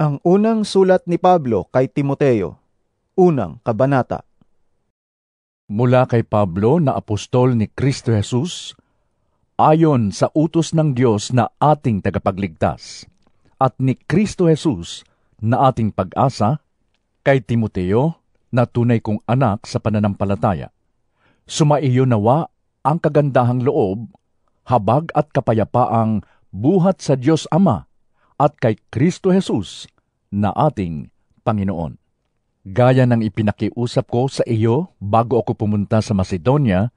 Ang unang sulat ni Pablo kay Timoteo, unang kabanata. Mula kay Pablo na apostol ni Kristo Jesus, ayon sa utos ng Diyos na ating tagapagligtas, at ni Kristo Jesus na ating pag-asa, kay Timoteo na tunay kong anak sa pananampalataya. Sumaiyo nawa ang kagandahang loob, habag at kapayapaang buhat sa Diyos Ama at kay Kristo Jesus na ating Panginoon. Gaya ng ipinakiusap ko sa iyo bago ako pumunta sa Macedonia,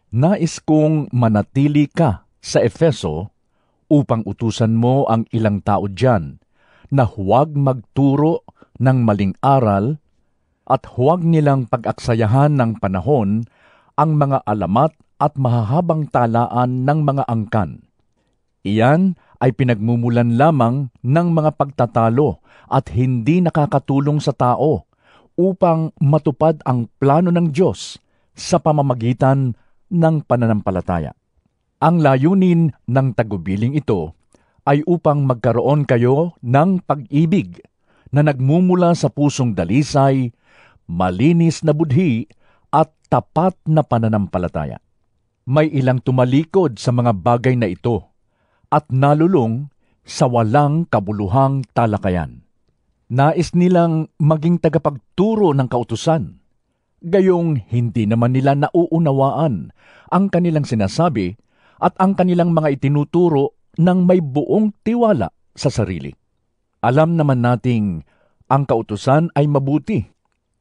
nais kong manatili ka sa Efeso upang utusan mo ang ilang tao diyan na huwag magturo ng maling aral at huwag nilang pag-aksayahan ng panahon ang mga alamat at mahahabang talaan ng mga angkan. Iyan ay pinagmumulan lamang ng mga pagtatalo at hindi nakakatulong sa tao upang matupad ang plano ng Diyos sa pamamagitan ng pananampalataya. Ang layunin ng tagubiling ito ay upang magkaroon kayo ng pag-ibig na nagmumula sa pusong dalisay, malinis na budhi at tapat na pananampalataya. May ilang tumalikod sa mga bagay na ito at nalulung sa walang kabuluhang talakayan. Nais nilang maging tagapagturo ng kautusan, gayong hindi naman nila nauunawaan ang kanilang sinasabi at ang kanilang mga itinuturo ng may buong tiwala sa sarili. Alam naman nating ang kautusan ay mabuti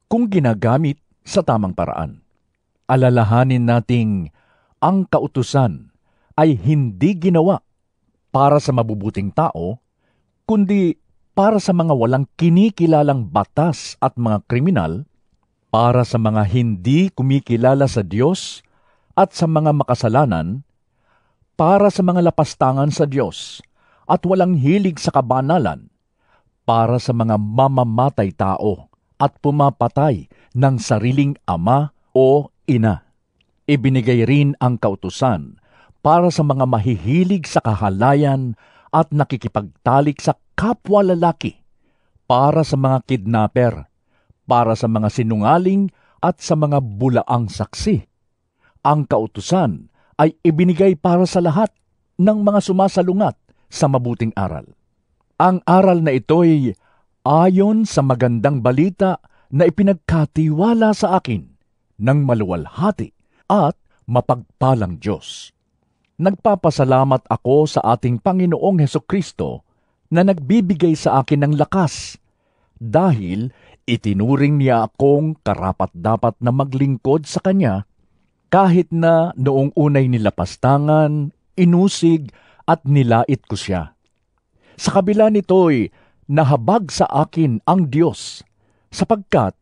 kung ginagamit sa tamang paraan. Alalahanin nating ang kautusan ay hindi ginawa para sa mabubuting tao, kundi para sa mga walang kinikilalang batas at mga kriminal, para sa mga hindi kumikilala sa Diyos at sa mga makasalanan, para sa mga lapastangan sa Diyos at walang hilig sa kabanalan, para sa mga mamamatay tao at pumapatay ng sariling ama o ina. Ibinigay rin ang kautusan para sa mga mahihilig sa kahalayan at nakikipagtalik sa kapwa lalaki, para sa mga kidnapper, para sa mga sinungaling at sa mga bulaang saksi. Ang kautusan ay ibinigay para sa lahat ng mga sumasalungat sa mabuting aral. Ang aral na ito'y ayon sa magandang balita na ipinagkatiwala sa akin ng maluwalhati at mapagpalang Diyos. Nagpapasalamat ako sa ating Panginoong Hesukristo na nagbibigay sa akin ng lakas dahil itinuring niya akong karapat-dapat na maglingkod sa Kanya kahit na noong unay nilapastangan, inusig at nilait ko siya. Sa kabila nito'y nahabag sa akin ang Diyos sapagkat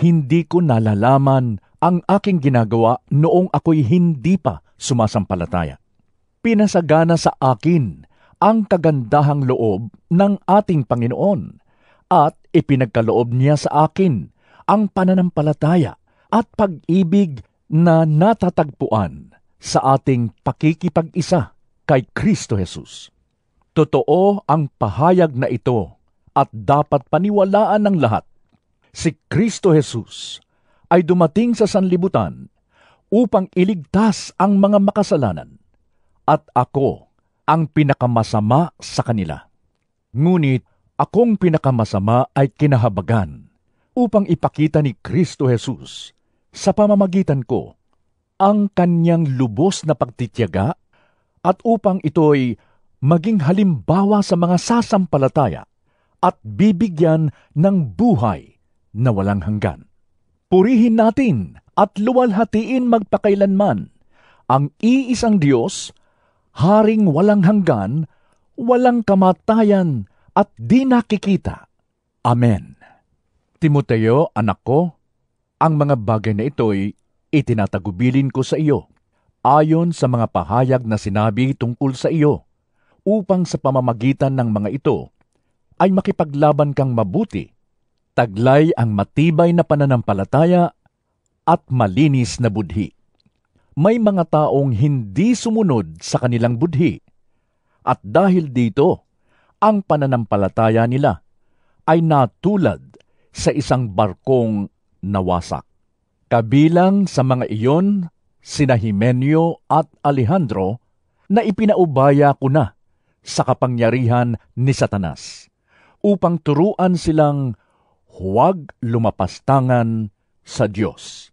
hindi ko nalalaman ang aking ginagawa noong ako'y hindi pa sumasampalataya. Pinasagana sa akin ang kagandahang loob ng ating Panginoon at ipinagkaloob niya sa akin ang pananampalataya at pag-ibig na natatagpuan sa ating pakikipag-isa kay Kristo Jesus. Totoo ang pahayag na ito at dapat paniwalaan ng lahat. Si Kristo Jesus ay dumating sa sanlibutan upang iligtas ang mga makasalanan, at ako ang pinakamasama sa kanila. Ngunit akong pinakamasama ay kinahabagan upang ipakita ni Kristo Jesus sa pamamagitan ko ang kanyang lubos na pagtitiyaga at upang ito'y maging halimbawa sa mga sasampalataya at bibigyan ng buhay na walang hanggan. Purihin natin at luwalhatiin magpakailanman ang iisang Diyos, Haring walang hanggan, walang kamatayan at di nakikita. Amen. Timoteo, anak ko, ang mga bagay na ito'y itinatagubilin ko sa iyo, ayon sa mga pahayag na sinabi tungkol sa iyo, upang sa pamamagitan ng mga ito ay makipaglaban kang mabuti, taglay ang matibay na pananampalataya at malinis na budhi. May mga taong hindi sumunod sa kanilang budhi, at dahil dito, ang pananampalataya nila ay natulad sa isang barkong nawasak. Kabilang sa mga iyon, sina Himeneo at Alejandro, na ipinaubaya ko na sa kapangyarihan ni Satanas, upang turuan silang huwag lumapastangan sa Diyos.